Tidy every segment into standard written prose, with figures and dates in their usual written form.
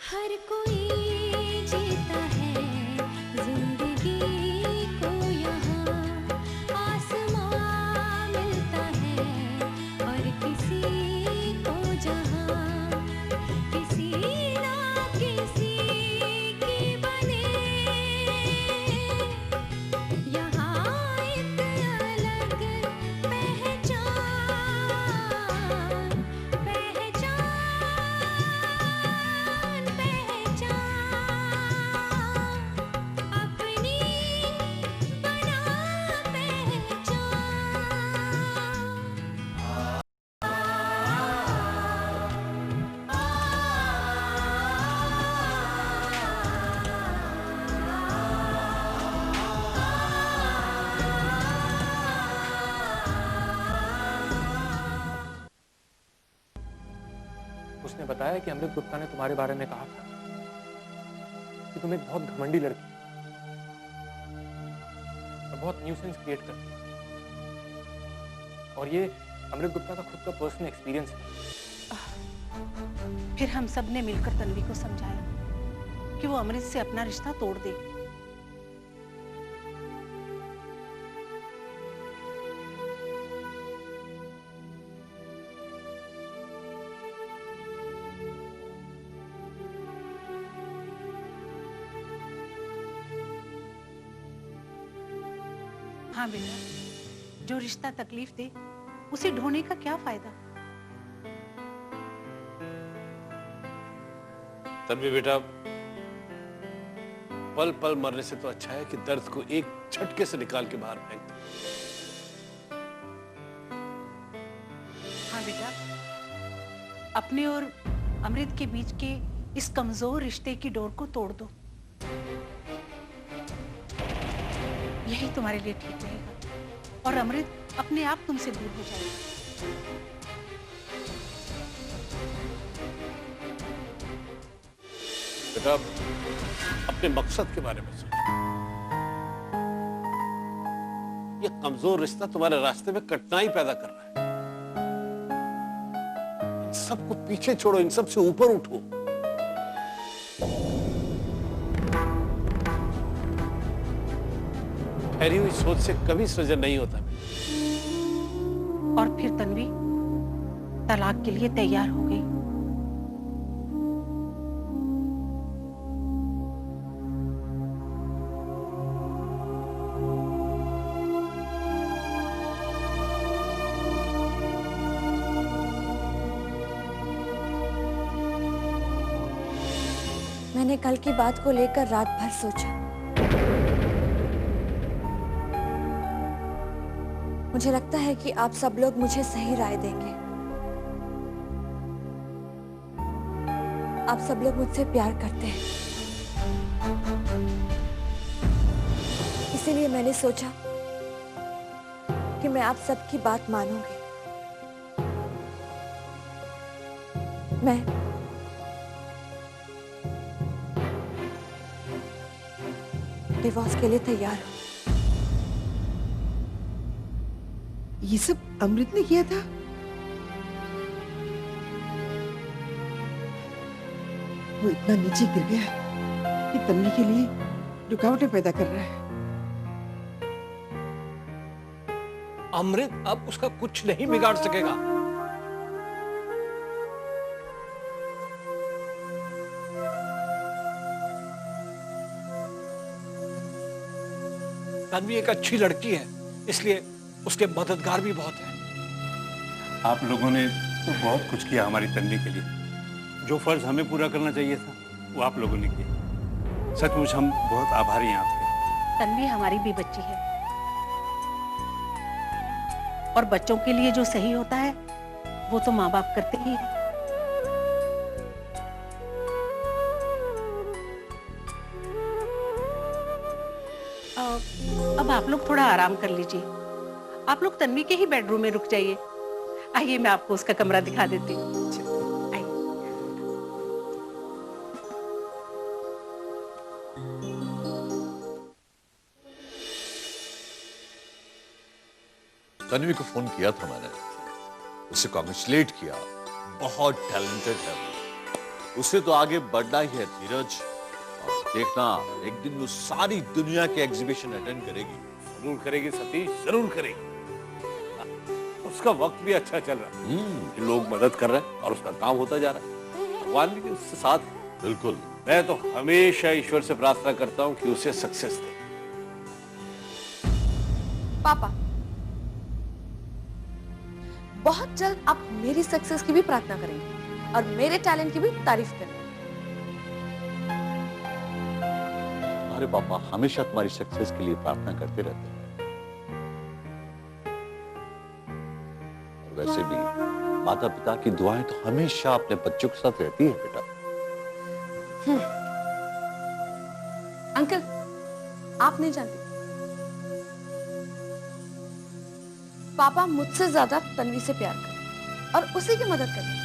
हर कोई जीता है जिंदगी को यहाँ आसमां मिलता है और किसी को जहाँ किसी ना किसी की बने यहाँ एक अलग पहचान पहचान अपनी बना उसने बताया कि अमृत गुप्ता ने तुम्हारे बारे में कहा था कि तुम एक बहुत घमंडी लड़की हो और बहुत न्यूसेंस क्रिएट करती हो। और ये अमृत गुप्ता का खुद का पर्सनल एक्सपीरियंस है। फिर हम सब ने मिलकर तन्वी को समझाया कि वो अमृत से अपना रिश्ता तोड़ दे। हाँ बेटा, जो रिश्ता तकलीफ दे उसे ढूंढने का क्या फायदा। तन्वी बेटा, पल पल मरने से तो अच्छा है कि दर्द को एक झटके से निकाल के बाहर फेंक दो। हाँ बेटा, अपने और अमृत के बीच के इस कमजोर रिश्ते की डोर को तोड़ दो। यही तुम्हारे लिए ठीक रहेगा और अमृत अपने आप तुमसे दूर हो जाएगा। बेटा, अपने मकसद के बारे में सोचो। ये कमजोर रिश्ता तुम्हारे रास्ते में कठिनाई पैदा कर रहा है। इन सबको पीछे छोड़ो, इन सब से ऊपर उठो। ठहरी हुई सोच से कभी सृजन नहीं होता। और फिर तन्वी तलाक के लिए तैयार हो गई। मैंने कल की बात को लेकर रात भर सोचा। मुझे लगता है कि आप सब लोग मुझे सही राय देंगे। आप सब लोग मुझसे प्यार करते हैं, इसीलिए मैंने सोचा कि मैं आप सबकी बात मानूंगी। मैं डिवोर्स के लिए तैयार हूं। ये सब अमृत ने किया था? वो इतना नीचे गिर गया कि तन्वी के लिए रुकावटें पैदा कर रहा है। अमृत अब उसका कुछ नहीं बिगाड़ सकेगा। तन्वी एक अच्छी लड़की है, इसलिए उसके मददगार भी बहुत हैं। आप लोगों ने तो बहुत कुछ किया हमारी तन्वी के लिए। जो फर्ज हमें पूरा करना चाहिए था वो आप लोगों ने किया। सचमुच हम बहुत आभारी हैं आपके। तन्वी हमारी भी बच्ची है और बच्चों के लिए जो सही होता है वो तो माँ बाप करते ही हैं। अब आप लोग थोड़ा आराम कर लीजिए। आप लोग तन्वी के ही बेडरूम में रुक जाइए। आइए मैं आपको उसका कमरा दिखा देती हूँ। आइए। तन्वी को फोन किया था मैंने, उसे कॉन्ग्रेचुलेट किया। बहुत टैलेंटेड है, उसे तो आगे बढ़ना ही है धीरज। और देखना एक दिन वो सारी दुनिया के एग्जीबिशन अटेंड करेगी। जरूर करेगी सतीश, जरूर करेगी। उसका वक्त भी अच्छा चल रहा है, लोग मदद कर रहे हैं और उसका काम होता जा रहा है। भगवान भी उसके साथ है। बिल्कुल। मैं तो हमेशा ईश्वर से प्रार्थना करता हूँ कि उसे सक्सेस दे। पापा, बहुत जल्द आप मेरी सक्सेस की भी प्रार्थना करेंगे और मेरे टैलेंट की भी तारीफ करेंगे। हमारे पापा हमेशा तुम्हारी सक्सेस के लिए प्रार्थना करते रहते हैं। और वैसे भी माता पिता की दुआएं तो हमेशा अपने बच्चों के साथ रहती है बेटा। अंकल, आप नहीं जानते, पापा मुझसे ज्यादा तन्वी से प्यार करें और उसी की मदद करें।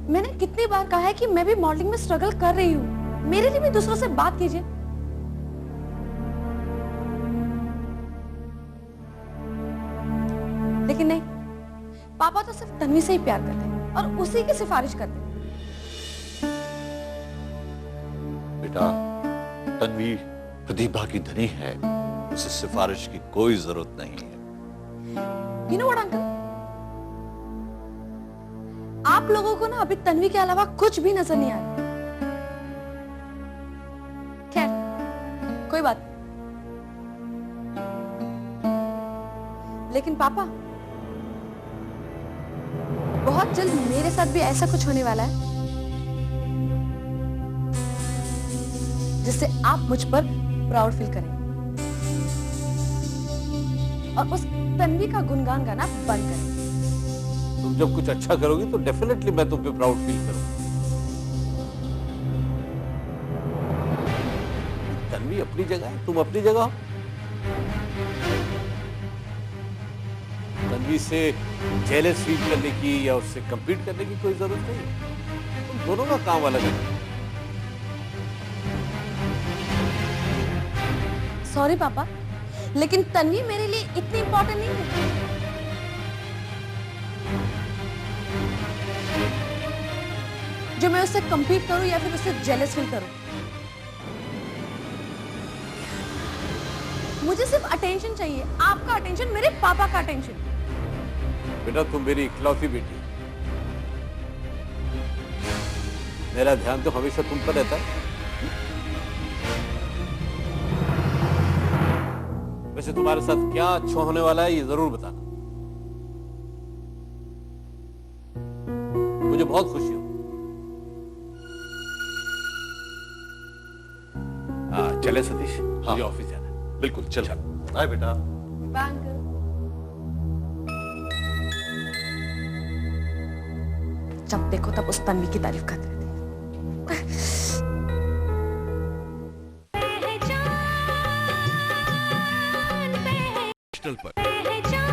मैंने कितनी बार कहा है कि मैं भी मॉडलिंग में स्ट्रगल कर रही हूं, मेरे लिए भी दूसरों से बात कीजिए। लेकिन नहीं, पापा तो सिर्फ तन्वी से ही प्यार करते हैं और उसी की सिफारिश करते हैं। बेटा, तन्वी प्रतिभा की धनी है, उसे सिफारिश की कोई जरूरत नहीं है। You know what, uncle? आप लोगों को ना अभी तन्वी के अलावा कुछ भी नजर नहीं आया। खैर, कोई बात नहीं। लेकिन पापा, बहुत जल्द मेरे साथ भी ऐसा कुछ होने वाला है जिससे आप मुझ पर प्राउड फील करेंगे और उस तन्वी का गुणगान गाना बंद करेंगे। तुम जब कुछ अच्छा करोगी तो डेफिनेटली मैं तुम पे प्राउड फील करूंगा। तन्वी अपनी जगह है, तुम अपनी जगह हो। तन्वी से जेलस फील करने की या उससे compete करने की कोई जरूरत नहीं। तुम दोनों का काम अलग है। सॉरी पापा, लेकिन तन्वी मेरे लिए इतनी इंपॉर्टेंट नहीं है। जो मैं उससे compete करूं या फिर उससे जेलस फील करूं। मुझे सिर्फ अटेंशन चाहिए, आपका अटेंशन, मेरे पापा का अटेंशन। बेटा, तुम मेरी इकलौती बेटी हो। मेरा ध्यान तो हमेशा तुम पर रहता है। वैसे तुम्हारे साथ क्या अच्छा होने वाला है ये जरूर बताना, मुझे बहुत खुशी हो। चले सतीश, हाँ। मुझे ऑफिस जाना है। बिल्कुल, चल बाय बेटा। Bye uncle. जब देखो तब उस तन्वी की तारीफ करते रहती है। पहचान पर पहचान।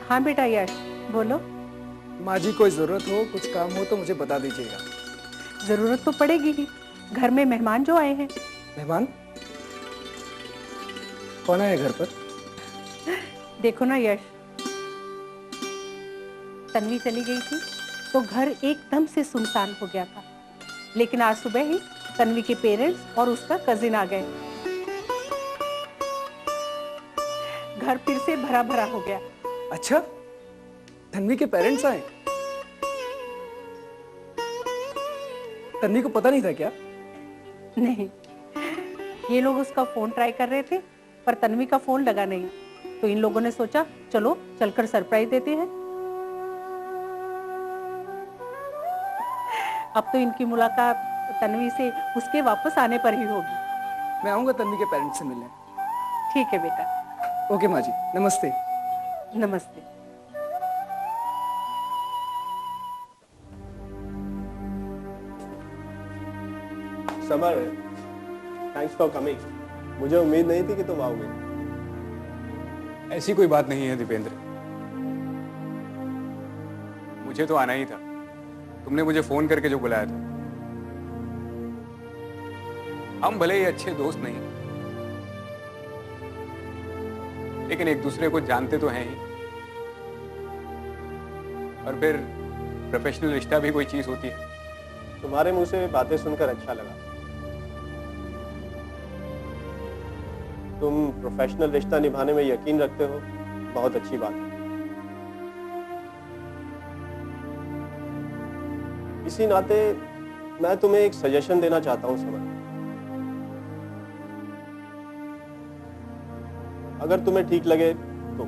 हाँ बेटा यश, बोलो। माँ जी, कोई जरूरत हो, कुछ काम हो तो मुझे बता दीजिएगा। जरूरत तो पड़ेगी ही, घर में मेहमान जो आए हैं। मेहमान कौन है घर पर? देखो ना यश, तन्वी चली गई थी तो घर एकदम से सुनसान हो गया था, लेकिन आज सुबह ही तन्वी के पेरेंट्स और उसका कजिन आ गए। घर फिर से भरा भरा हो गया। अच्छा, तन्वी के पेरेंट्स आए? तन्वी को पता नहीं था क्या? नहीं, ये लोग उसका फोन ट्राई कर रहे थे पर तन्वी का फोन लगा नहीं, तो इन लोगों ने सोचा चलो चलकर सरप्राइज देते हैं। अब तो इनकी मुलाकात तन्वी से उसके वापस आने पर ही होगी। मैं आऊंगा तन्वी के पेरेंट्स से मिलने। ठीक है बेटा। ओके माँ जी, नमस्ते। नमस्ते। Summer, thanks for coming. मुझे उम्मीद नहीं थी कि तुम आओगे। ऐसी कोई बात नहीं है दीपेंद्र, मुझे तो आना ही था। तुमने मुझे फोन करके जो बुलाया था। हम भले ही अच्छे दोस्त नहीं, लेकिन एक दूसरे को जानते तो हैं ही। और फिर प्रोफेशनल रिश्ता भी कोई चीज होती है। तुम्हारे मुंह से बातें सुनकर अच्छा लगा। तुम प्रोफेशनल रिश्ता निभाने में यकीन रखते हो, बहुत अच्छी बात है। इसी नाते मैं तुम्हें एक सजेशन देना चाहता हूं समर। अगर तुम्हें ठीक लगे तो।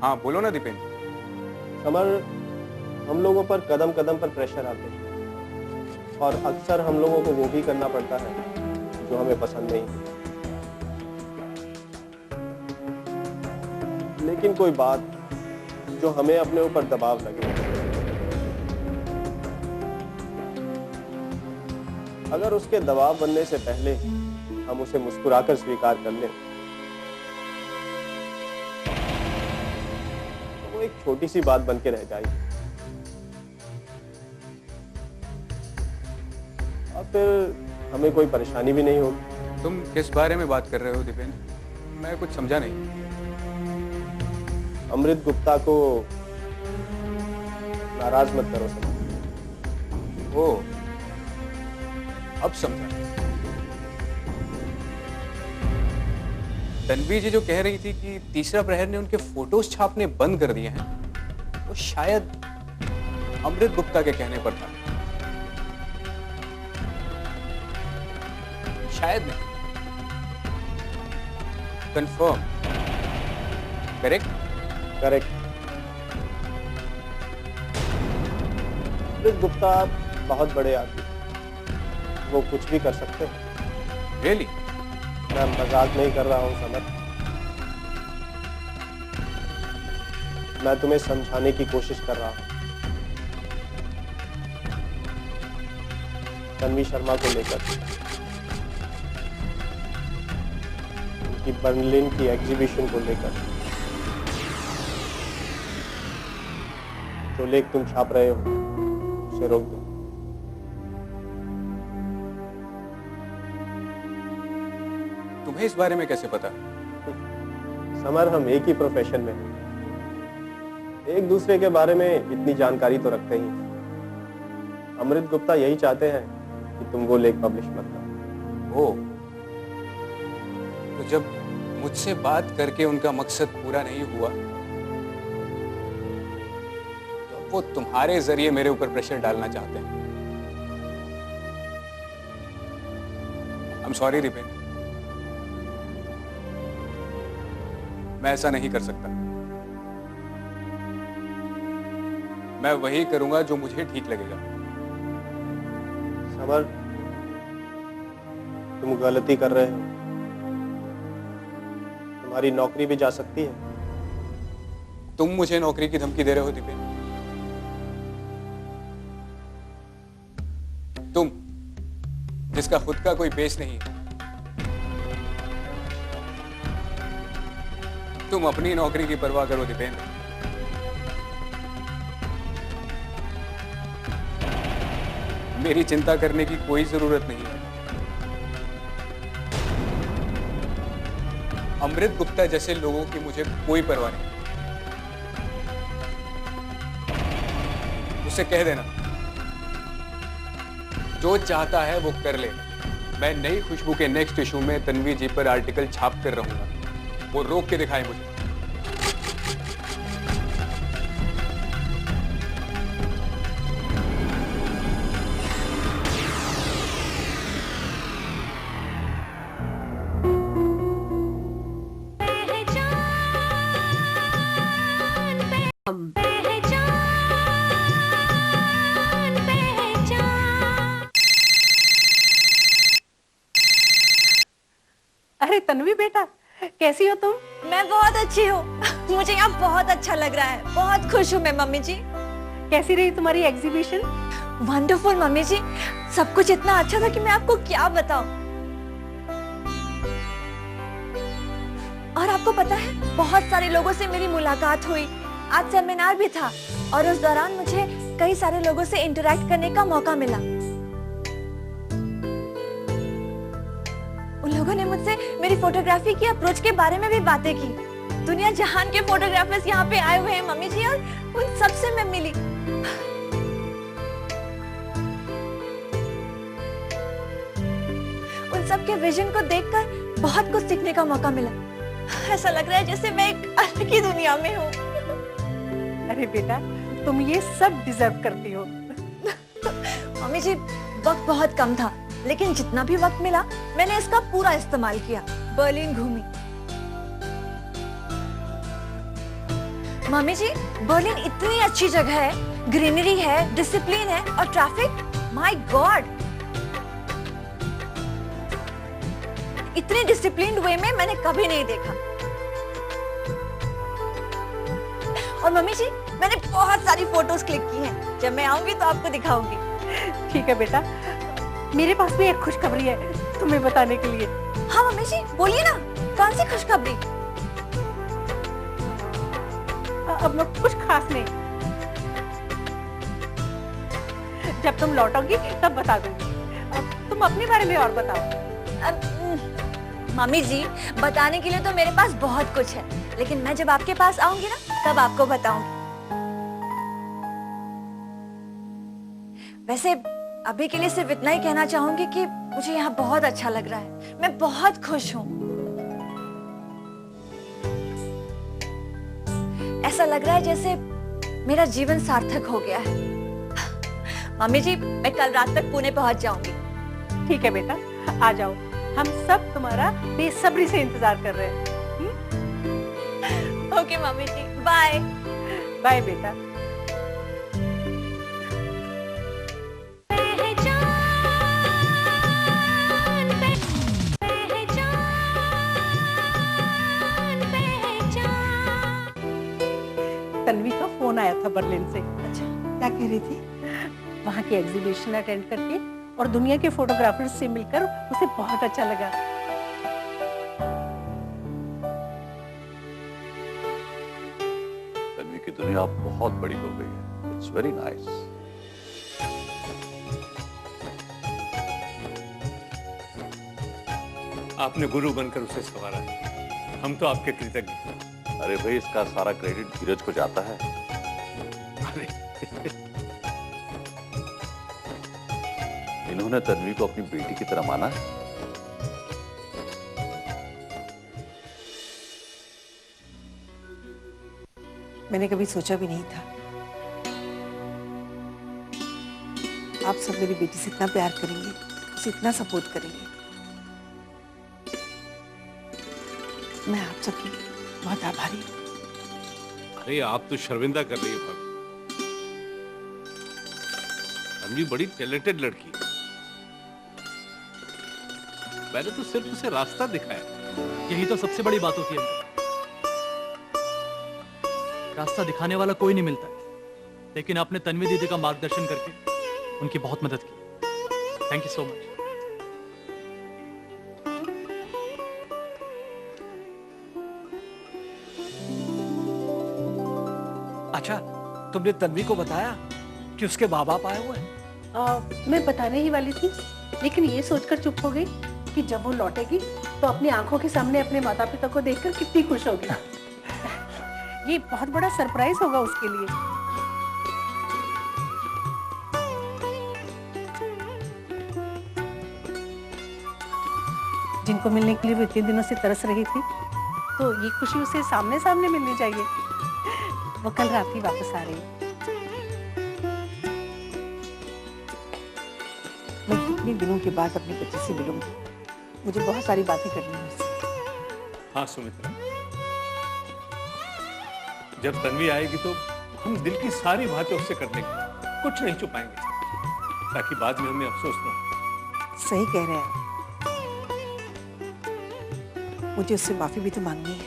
हाँ बोलो ना दीपेंद्र। समर, हम लोगों पर कदम कदम पर प्रेशर आते हैं और अक्सर हम लोगों को वो भी करना पड़ता है जो हमें पसंद नहीं। लेकिन कोई बात जो हमें अपने ऊपर दबाव लगे, अगर उसके दबाव बनने से पहले हम उसे मुस्कुराकर स्वीकार कर लें तो वो एक छोटी सी बात बन के रह जाएगी और फिर हमें कोई परेशानी भी नहीं होगी। तुम किस बारे में बात कर रहे हो दीपेंद्र? मैं कुछ समझा नहीं। अमृत गुप्ता को नाराज मत करो समर। ओ, अब समझा। तन्वी जी जो कह रही थी कि तीसरा प्रहर ने उनके फोटोज छापने बंद कर दिए हैं, वो शायद अमृत गुप्ता के कहने पर था। शायद नहीं, कंफर्म। करेक्ट? करेक्ट। अमृत गुप्ता बहुत बड़े आदमी, वो कुछ भी कर सकते हैं। रियली? मैं मजाक नहीं कर रहा हूं समर। मैं तुम्हें समझाने की कोशिश कर रहा हूं। तन्वी शर्मा को लेकर, उनकी बर्लिन की एग्जीबिशन को लेकर, जो लेख तुम छाप रहे हो उसे रोक दो। तुम्हें इस बारे में कैसे पता? समर, हम एक ही प्रोफेशन में हैं, एक दूसरे के बारे में इतनी जानकारी तो रखते ही। अमृत गुप्ता यही चाहते हैं कि तुम वो लेख पब्लिश मत करो। ओ, तो जब मुझसे बात करके उनका मकसद पूरा नहीं हुआ तो वो तुम्हारे जरिए मेरे ऊपर प्रेशर डालना चाहते हैं। आई एम सॉरी दीपेंद्र, मैं ऐसा नहीं कर सकता। मैं वही करूंगा जो मुझे ठीक लगेगा। समर, तुम गलती कर रहे हो। तुम्हारी नौकरी भी जा सकती है। तुम मुझे नौकरी की धमकी दे रहे हो दीपेंद्र? तुम जिसका खुद का कोई बेस नहीं है, तुम अपनी नौकरी की परवाह करो दीपेंद्र। मेरी चिंता करने की कोई जरूरत नहीं है। अमृत गुप्ता जैसे लोगों की मुझे कोई परवाह नहीं। उसे कह देना जो चाहता है वो कर ले। मैं नई खुशबू के नेक्स्ट इशू में तन्वी जी पर आर्टिकल छाप कर रहूंगा। वो रोक के दिखाए मुझे। अरे तन्वी बेटा, कैसी हो तुम? मैं बहुत अच्छी हूँ। मुझे यहाँ बहुत अच्छा लग रहा है। बहुत खुश हूँ मैं मम्मी जी। कैसी रही तुम्हारी एग्जीबिशन? वंडरफुल मम्मी जी, सब कुछ इतना अच्छा था कि मैं आपको क्या बताऊं। और आपको पता है, बहुत सारे लोगों से मेरी मुलाकात हुई। आज सेमिनार भी था और उस दौरान मुझे कई सारे लोगों से इंटरैक्ट करने का मौका मिला। लोगों ने मुझसे मेरी फोटोग्राफी की अप्रोच के बारे में भी बातें की। दुनिया जहान के फोटोग्राफर्स यहाँ पे आए हुए हैं मम्मी जी, और उन सबसे मैं मिली। उन सबके विजन को देखकर बहुत कुछ सीखने का मौका मिला। ऐसा लग रहा है जैसे मैं एक अलग ही दुनिया में हूँ। अरे बेटा, तुम ये सब डिजर्व करती हो। मम्मी जी, वक्त बहुत कम था, लेकिन जितना भी वक्त मिला मैंने इसका पूरा इस्तेमाल किया। बर्लिन घूमी। मम्मी जी, बर्लिन इतनी अच्छी जगह है, ग्रीनरी है, डिसिप्लिन है, और ट्रैफिक, माय गॉड, इतने डिसिप्लिन्ड वे में मैंने कभी नहीं देखा। और मम्मी जी, मैंने बहुत सारी फोटोज क्लिक की हैं। जब मैं आऊंगी तो आपको दिखाऊंगी। ठीक है बेटा, मेरे पास भी एक खुशखबरी है तुम्हें बताने के लिए। हाँ मम्मी जी, बोलिए ना, कौन सी खुशखबरी? अब कुछ खास नहीं, जब तुम लौटोगी तब बता दूंगी। अब तुम अपने बारे में और बताओ। मम्मी जी, बताने के लिए तो मेरे पास बहुत कुछ है, लेकिन मैं जब आपके पास आऊंगी ना, तब आपको बताऊंगी। वैसे अभी के लिए सिर्फ इतना ही कहना चाहूंगी कि मुझे यहाँ बहुत अच्छा लग रहा है। मैं बहुत खुश हूँ। ऐसा लग रहा है जैसे मेरा जीवन सार्थक हो गया है। मम्मी जी, मैं कल रात तक पुणे पहुंच जाऊंगी। ठीक है बेटा, आ जाओ, हम सब तुम्हारा बेसब्री से इंतजार कर रहे हैं। ओके मम्मी जी, बाय। बाय बेटा। तन्वी का फोन आया था बर्लिन से। अच्छा, क्या कह रही थी? वहाँ की एग्जीबिशन अटेंड करके और दुनिया के फोटोग्राफर्स से मिलकर उसे बहुत अच्छा लगा। तन्वी की दुनिया अब बहुत बड़ी हो गई है। It's very nice. आपने गुरु बनकर उसे संवारा है। हम तो आपके कृतज्ञ हैं। अरे भाई, इसका सारा क्रेडिट धीरज को जाता है। अरे इन्होंने तन्वी को अपनी बेटी की तरह माना है। मैंने कभी सोचा भी नहीं था आप सब मेरी बेटी से इतना प्यार करेंगे, उसे इतना सपोर्ट करेंगे। मैं आप सबकी बहुत आभारी हूँ। अरे आप तो शर्मिंदा कर रही है भाभी। तन्वी बड़ी टैलेंटेड लड़की है। मैंने तो सिर्फ उसे रास्ता दिखाया। यही तो सबसे बड़ी बात होती है। रास्ता दिखाने वाला कोई नहीं मिलता, लेकिन आपने तन्वी दीदी का मार्गदर्शन करके उनकी बहुत मदद की। Thank you so much. अच्छा, तुमने तन्वी को बताया कि उसके माँ बाप आए हुए हैं? मैं बताने ही वाली थी, लेकिन ये सोचकर चुप हो गई कि जब वो लौटेगी तो अपनी आंखों के सामने अपने माता पिता को देखकर कितनी खुश होगी। ये बहुत बड़ा सरप्राइज होगा उसके लिए। जिनको मिलने के लिए वो इतने दिनों से तरस रही थी, तो ये खुशी उसे सामने सामने मिलनी चाहिए। वो कल रात ही वापस आ रही है। मैं कितने दिनों के बाद अपने बच्चे से मिलूंगी। मुझे बहुत सारी बातें करनी है उससे। हाँ सुमित्रा, जब तन्वी आएगी तो हम दिल की सारी बातें उससे कर लेंगे, कुछ नहीं छुपाएंगे, ताकि बाद में हमें अफसोस न हो। सही कह रहे हैं। मुझे उससे माफी भी तो मांगनी है।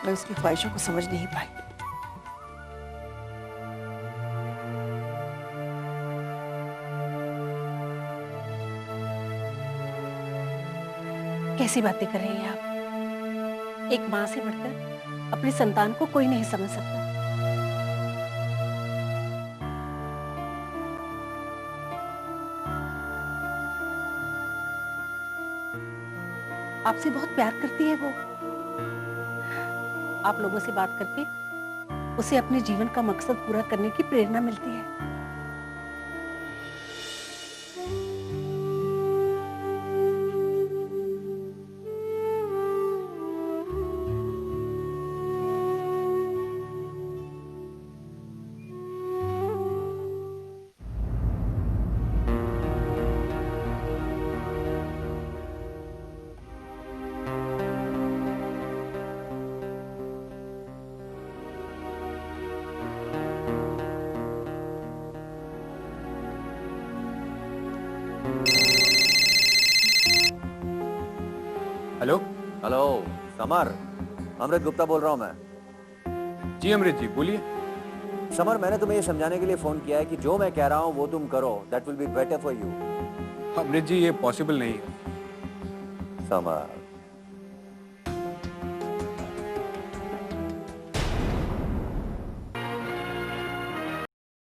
मैं उसकी ख्वाहिशों को समझ नहीं पाई। कैसी बातें कर रही हैं आप? एक माँ से बढ़कर अपनी संतान को कोई नहीं समझ सकता। आपसे बहुत प्यार करती है वो। आप लोगों से बात करके उसे अपने जीवन का मकसद पूरा करने की प्रेरणा मिलती है। हेलो। हेलो समर, अमृत गुप्ता बोल रहा हूँ मैं। जी अमृत जी बोलिए। समर, मैंने तुम्हें ये समझाने के लिए फोन किया है कि जो मैं कह रहा हूँ वो तुम करो। That will be better for you. Amrit ji ये पॉसिबल नहीं है। समर,